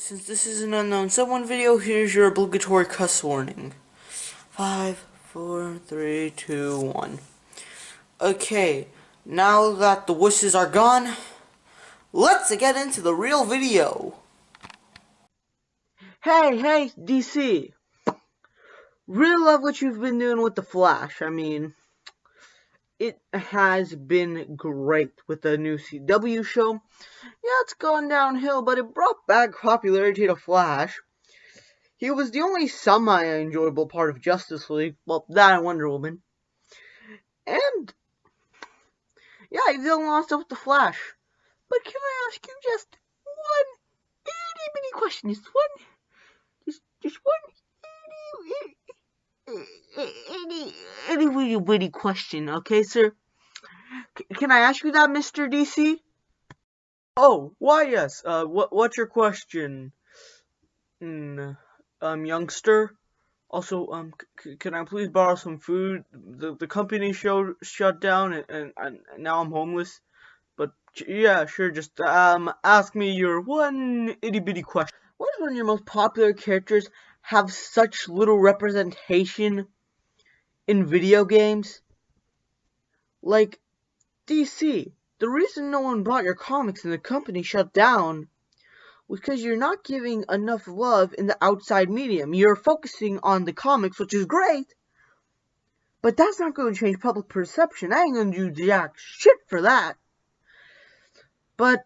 Since this is an unknown someone video, here's your obligatory cuss warning. 5, 4, 3, 2, 1. Okay, now that the wusses are gone, let's get into the real video. Hey, DC. Really love what you've been doing with the Flash. I mean, it has been great with the new CW show. Yeah, it's gone downhill, but it brought back popularity to Flash. He was the only semi-enjoyable part of Justice League. Well, that and Wonder Woman. And, yeah, he did a lot of stuff with the Flash. But can I ask you just one itty-bitty question? Just one itty-bitty question, okay, sir? Can I ask you that, Mr. DC? Oh, why, yes. What's your question, youngster? Also, can I please borrow some food? The company shut down, and now I'm homeless. But yeah, sure. Just ask me your one itty bitty question. What is one of your most popular characters have such little representation in video games? Like DC. The reason no one bought your comics and the company shut down was because you're not giving enough love in the outside medium. You're focusing on the comics, which is great, but that's not going to change public perception. I ain't going to do jack shit for that. But,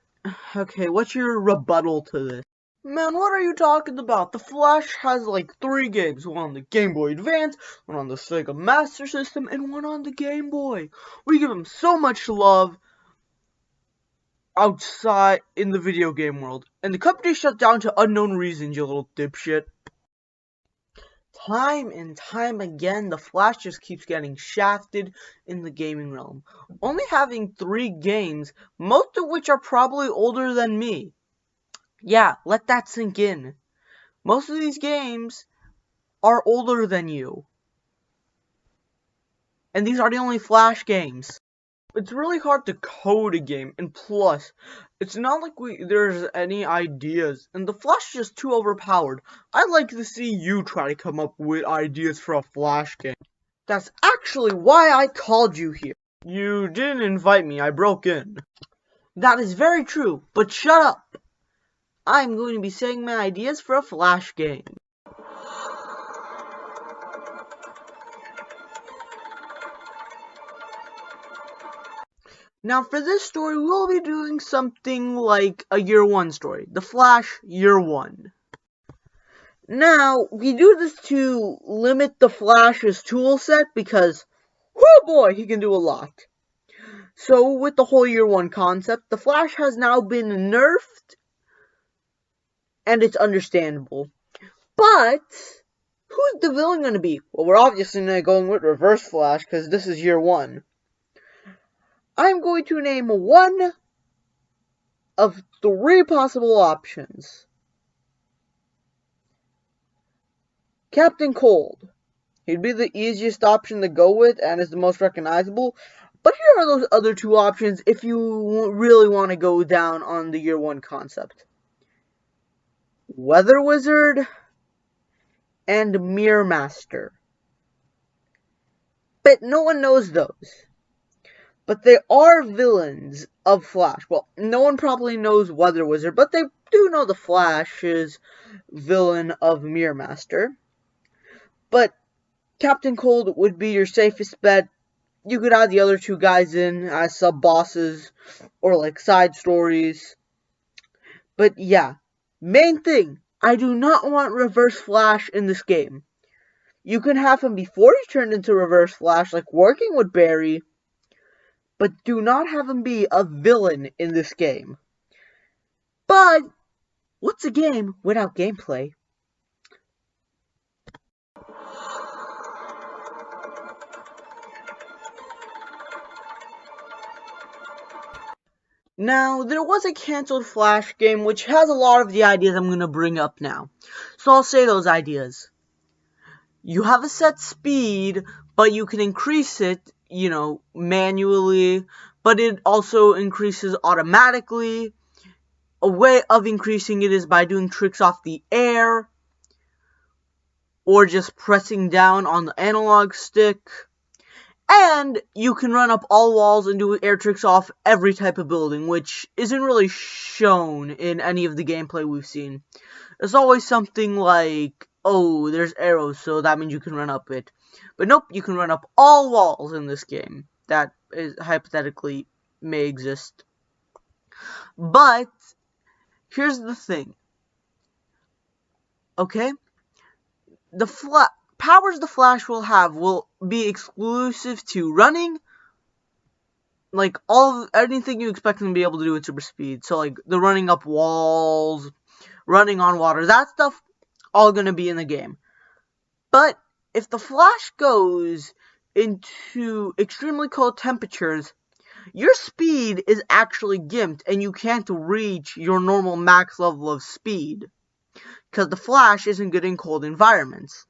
okay, what's your rebuttal to this? Man, what are you talking about? The Flash has like 3 games. One on the Game Boy Advance, one on the Sega Master System, and one on the Game Boy. We give him so much love outside in the video game world. And the company shut down to unknown reasons, you little dipshit. Time and time again, the Flash just keeps getting shafted in the gaming realm. Only having 3 games, most of which are probably older than me. Yeah, let that sink in. Most of these games are older than you. And these are the only Flash games. It's really hard to code a game, and plus, it's not like there's any ideas, and the Flash is just too overpowered. I'd like to see you try to come up with ideas for a Flash game. That's actually why I called you here. You didn't invite me, I broke in. That is very true, but shut up. I'm going to be saying my ideas for a Flash game. Now, for this story, we'll be doing something like a Year 1 story. The Flash Year 1. Now, we do this to limit the Flash's tool set because, oh boy, he can do a lot. So, with the whole Year 1 concept, the Flash has now been nerfed, and it's understandable. But, who's the villain going to be? Well, we're obviously not going with Reverse Flash because this is Year 1. I'm going to name one of 3 possible options. Captain Cold. He'd be the easiest option to go with and is the most recognizable. But here are those other 2 options if you really want to go down on the Year 1 concept. Weather Wizard and Mirror Master. But no one knows those. But they are villains of Flash. Well, no one probably knows Weather Wizard, but they do know the Flash is villain of Mirror Master. But Captain Cold would be your safest bet. You could add the other 2 guys in as sub-bosses or like side stories. But yeah, main thing, I do not want Reverse Flash in this game. You can have him before he turned into Reverse Flash, like working with Barry, but do not have him be a villain in this game. But what's a game without gameplay? Now, there was a cancelled Flash game which has a lot of the ideas I'm going to bring up now. So I'll say those ideas. You have a set speed, but you can increase it, manually, but it also increases automatically. a way of increasing it is by doing tricks off the air, or just pressing down on the analog stick. And you can run up all walls and do air tricks off every type of building, which isn't really shown in any of the gameplay we've seen. There's always something like, oh, there's arrows, so that means you can run up it. But nope, you can run up all walls in this game. That is hypothetically may exist. But here's the thing. Okay? The powers the Flash will have will be exclusive to running, like anything you expect them to be able to do at super speed. So like the running up walls, running on water, that stuff all gonna be in the game. But if the Flash goes into extremely cold temperatures, your speed is actually gimped and you can't reach your normal max level of speed, because the Flash isn't good in cold environments.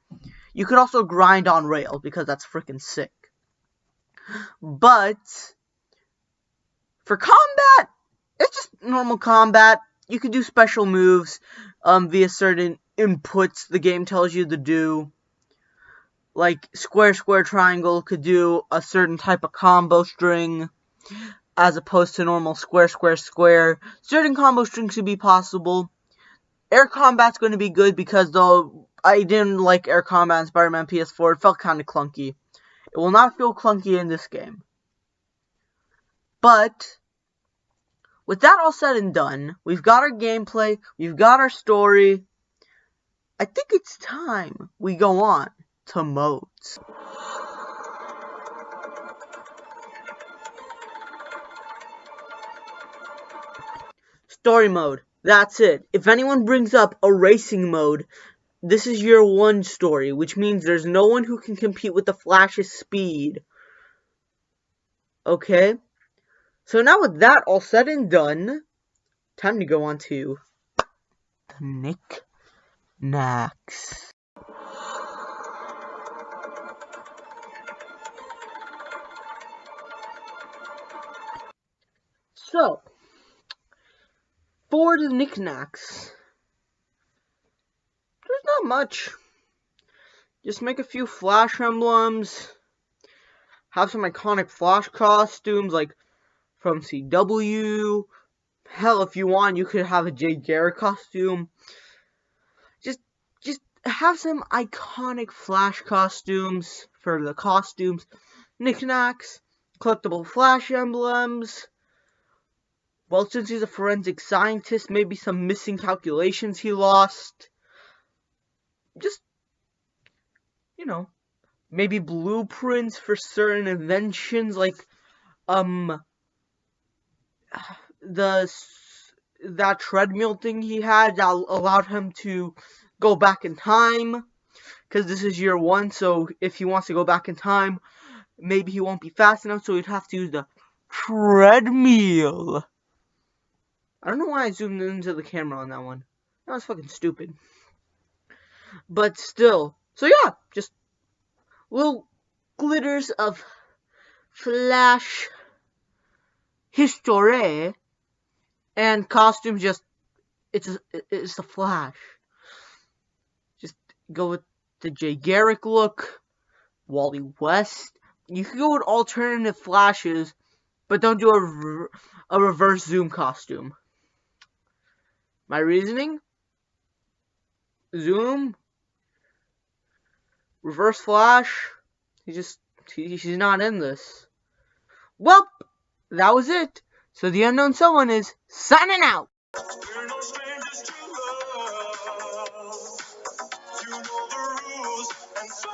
You could also grind on rails, because that's freaking sick. But for combat, it's just normal combat. You can do special moves via certain inputs the game tells you to do. Like square, square, triangle could do a certain type of combo string, as opposed to normal square, square, square. Certain combo strings could be possible. Air combat's going to be good, because though I didn't like air combat in Spider-Man PS4, it felt kind of clunky. It will not feel clunky in this game. But with that all said and done, we've got our gameplay, we've got our story. I think it's time we go on to modes. Story mode. That's it. If anyone brings up a racing mode, this is your one story, which means there's no one who can compete with the Flash's speed. Okay? So now with that all said and done, time to go on to the knickknacks. So, for the knickknacks, there's not much. Just make a few Flash emblems, have some iconic Flash costumes, like from CW. Hell, if you want, you could have a Jay Garrick costume. Just have some iconic Flash costumes for the costumes, knickknacks, collectible Flash emblems. Well, since he's a forensic scientist, maybe some missing calculations he lost. Just, maybe blueprints for certain inventions, like, that treadmill thing he had that allowed him to go back in time, because this is year one, so if he wants to go back in time, maybe he won't be fast enough, so he'd have to use the treadmill. I don't know why I zoomed into the camera on that one. That was fucking stupid. But still, so yeah, just little glitters of Flash history. And costumes, it's the Flash. Just go with the Jay Garrick look, Wally West. You can go with alternative Flashes, but don't do a reverse zoom costume. My reasoning? Zoom, reverse Flash. He's not in this. Well, that was it. So the unknown someone is signing out. We're no strangers to love. You know the rules, and so